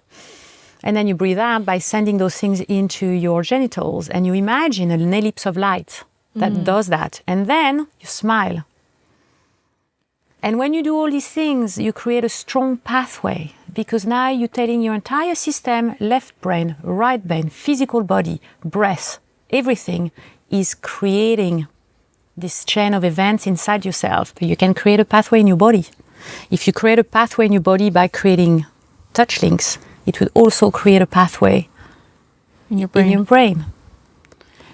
And then you breathe out by sending those things into your genitals. And you imagine an ellipse of light that does that. And then you smile. And when you do all these things, you create a strong pathway, because now you're telling your entire system, left brain, right brain, physical body, breath, everything is creating this chain of events inside yourself. You can create a pathway in your body. If you create a pathway in your body by creating touch links, it will also create a pathway in your brain.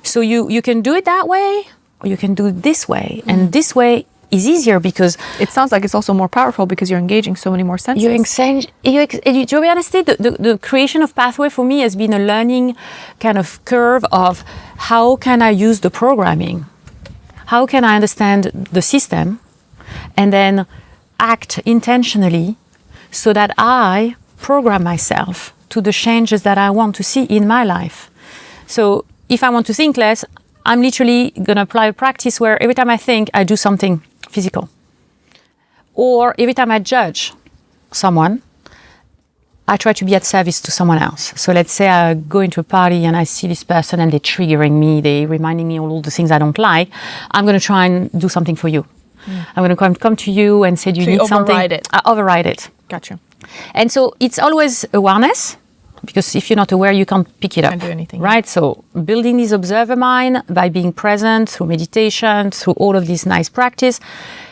So you can do it that way, or you can do it this way. And this way is easier because... It sounds like it's also more powerful because you're engaging so many more senses. To be honest, the creation of pathway for me has been a learning kind of curve of how can I use the programming? How can I understand the system and then act intentionally so that I program myself to the changes that I want to see in my life? So if I want to think less, I'm literally going to apply a practice where every time I think, I do something physical. Or every time I judge someone, I try to be at service to someone else. So let's say I go into a party and I see this person and they're triggering me, they're reminding me of all the things I don't like. I'm going to try and do something for you. I'm going to come to you and say, do you need something? I override it. Gotcha. And so it's always awareness, because if you're not aware, you can't pick it up. Can't do anything. Right? So building this observer mind by being present through meditation, through all of this nice practice,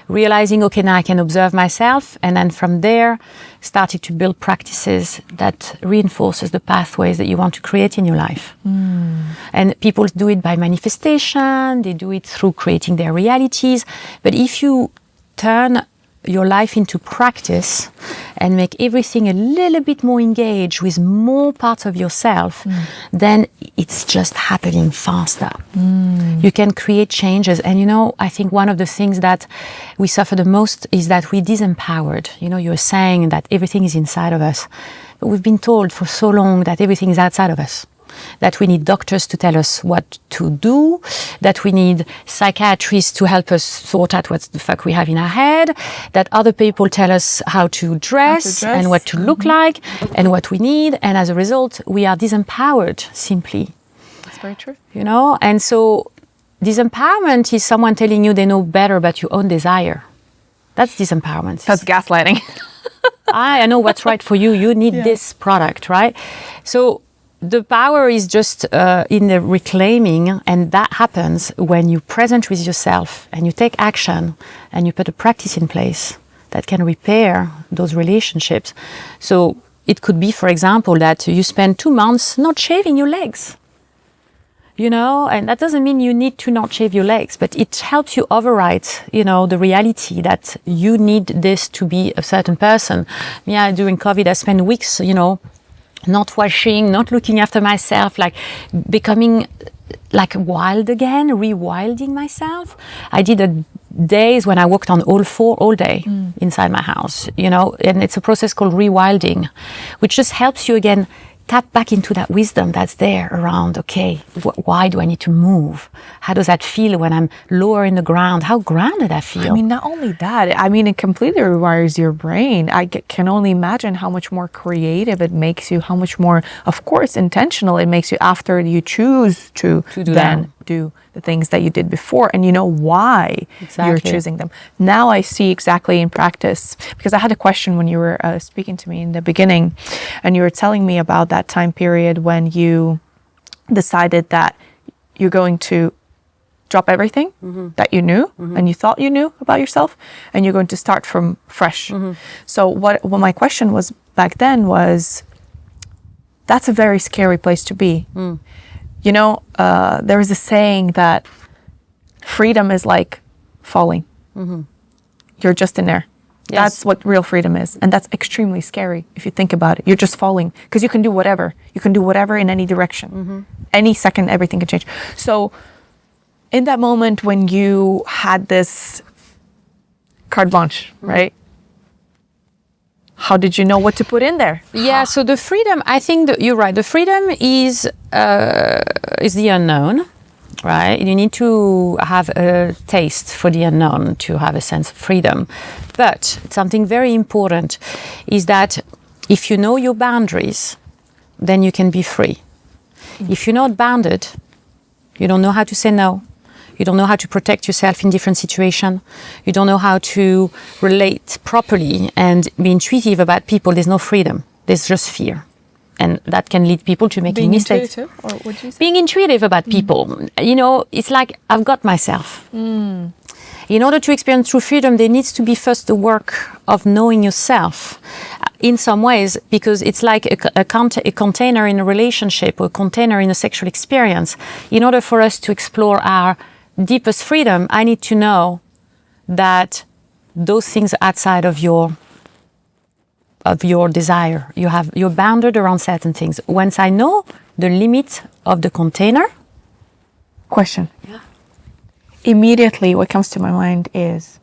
realizing, okay, now I can observe myself. And then from there, starting to build practices that reinforces the pathways that you want to create in your life. And people do it by manifestation. They do it through creating their realities. But if you turn your life into practice and make everything a little bit more engaged with more parts of yourself, then it's just happening faster. You can create changes. And I think one of the things that we suffer the most is that we're disempowered. You're saying that everything is inside of us, but we've been told for so long that everything is outside of us. That we need doctors to tell us what to do, that we need psychiatrists to help us sort out what the fuck we have in our head, that other people tell us how to dress and what to look like and what we need. And as a result, we are disempowered simply. That's very true. And so disempowerment is someone telling you they know better about your own desire. That's disempowerment. That's gaslighting. I know what's right for you. You need this product, right? So the power is just in the reclaiming, and that happens when you're present with yourself and you take action and you put a practice in place that can repair those relationships. So it could be, for example, that you spend 2 months not shaving your legs. And that doesn't mean you need to not shave your legs, but it helps you override, the reality that you need this to be a certain person. Yeah, during COVID, I spent weeks, not washing, not looking after myself, like becoming like wild again, rewilding myself. I did days when I walked on all four all day inside my house, and it's a process called rewilding, which just helps you again tap back into that wisdom that's there around, okay, why do I need to move? How does that feel when I'm lower in the ground? How grounded I feel? Not only that, it completely rewires your brain. I can only imagine how much more creative it makes you, how much more, of course, intentional it makes you after you choose to do the things that you did before, and you know why you're choosing them. Now I see exactly in practice, because I had a question when you were speaking to me in the beginning, and you were telling me about that time period when you decided that you're going to drop everything that you knew and you thought you knew about yourself, and you're going to start from fresh. So what my question was back then was, that's a very scary place to be. There is a saying that freedom is like falling. You're just in there. Yes. That's what real freedom is. And that's extremely scary if you think about it. You're just falling because you can do whatever. You can do whatever in any direction. Any second, everything can change. So in that moment when you had this carte blanche, right? How did you know what to put in there? Yeah, so the freedom, I think that you're right. The freedom is the unknown, right? You need to have a taste for the unknown to have a sense of freedom. But something very important is that if you know your boundaries, then you can be free. If you're not bounded, you don't know how to say no. You don't know how to protect yourself in different situations. You don't know how to relate properly and be intuitive about people. There's no freedom. There's just fear. And that can lead people to making mistakes. Intuitive, or what you say? Being intuitive about people. You know, it's like I've got myself. In order to experience true freedom, there needs to be first the work of knowing yourself in some ways, because it's like a container in a relationship or a container in a sexual experience. In order for us to explore our deepest freedom, I need to know that those things are outside of your desire. You're bounded around certain things. Once I know the limit of the container. Question. Yeah. Immediately what comes to my mind is,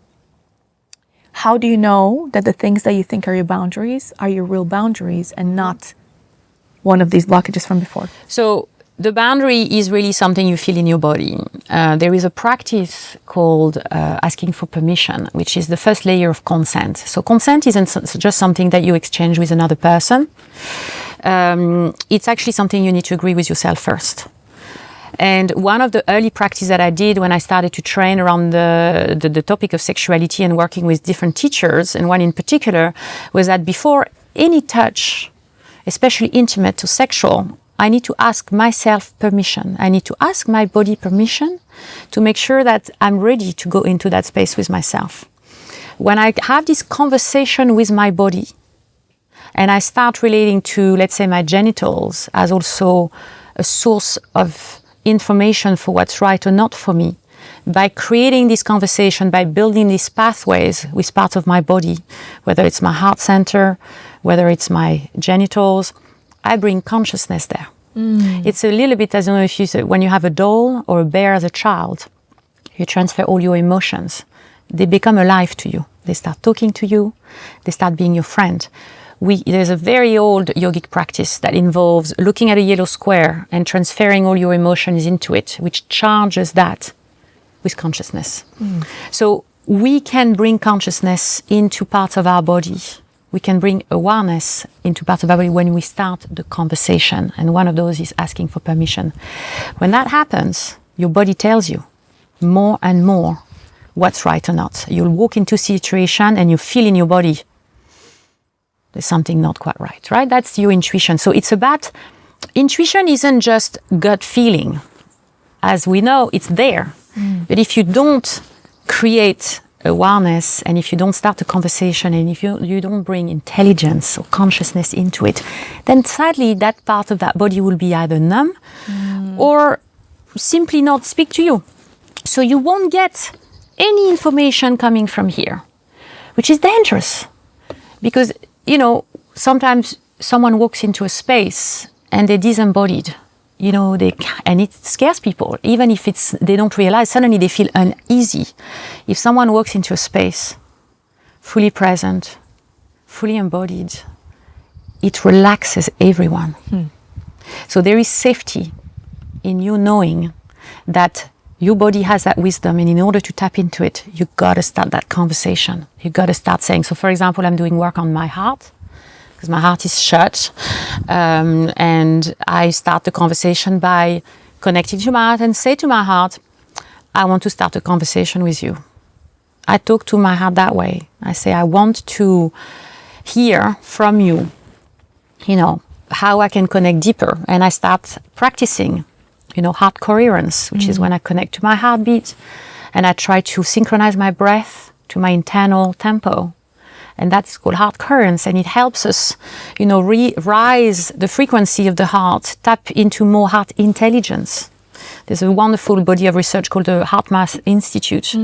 how do you know that the things that you think are your boundaries are your real boundaries and not one of these blockages from before? So the boundary is really something you feel in your body. There is a practice called asking for permission, which is the first layer of consent. So consent isn't just something that you exchange with another person. It's actually something you need to agree with yourself first. And one of the early practices that I did when I started to train around the topic of sexuality and working with different teachers, and one in particular, was that before any touch, especially intimate or sexual, I need to ask myself permission. I need to ask my body permission to make sure that I'm ready to go into that space with myself. When I have this conversation with my body and I start relating to, let's say, my genitals as also a source of information for what's right or not for me, by creating this conversation, by building these pathways with parts of my body, whether it's my heart center, whether it's my genitals, I bring consciousness there. It's a little bit, as you know, if you say, when you have a doll or a bear as a child, you transfer all your emotions. They become alive to you. They start talking to you. They start being your friend. There's a very old yogic practice that involves looking at a yellow square and transferring all your emotions into it, which charges that with consciousness. So we can bring consciousness into parts of our body. We can bring awareness into parts of our body when we start the conversation. And one of those is asking for permission. When that happens, your body tells you more and more what's right or not. You'll walk into a situation and you feel in your body, there's something not quite right, right? That's your intuition. So it's about, intuition isn't just gut feeling. As we know, it's there. But if you don't create awareness, and if you don't start a conversation, and if you don't bring intelligence or consciousness into it, then sadly that part of that body will be either numb or simply not speak to you. So you won't get any information coming from here, which is dangerous. Because, you know, sometimes someone walks into a space and they're disembodied. You know, and it scares people. Even if they don't realize, suddenly they feel uneasy. If someone walks into a space, fully present, fully embodied, it relaxes everyone. So there is safety in you knowing that your body has that wisdom, and in order to tap into it, you got to start that conversation. You got to start saying, so for example, I'm doing work on my heart, because my heart is shut, and I start the conversation by connecting to my heart and say to my heart, I want to start a conversation with you. I talk to my heart that way. I say, I want to hear from you, you know, how I can connect deeper. And I start practicing, you know, heart coherence, which is when I connect to my heartbeat, and I try to synchronize my breath to my internal tempo. And that's called heart coherence, and it helps us, you know, rise the frequency of the heart, tap into more heart intelligence. There's a wonderful body of research called the Heart Math Institute,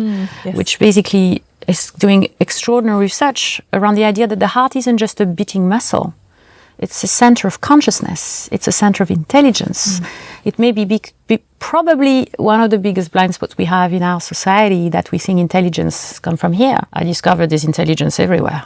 which basically is doing extraordinary research around the idea that the heart isn't just a beating muscle. It's a center of consciousness. It's a center of intelligence. It may be probably one of the biggest blind spots we have in our society, that we think intelligence comes from here. I discovered there's intelligence everywhere.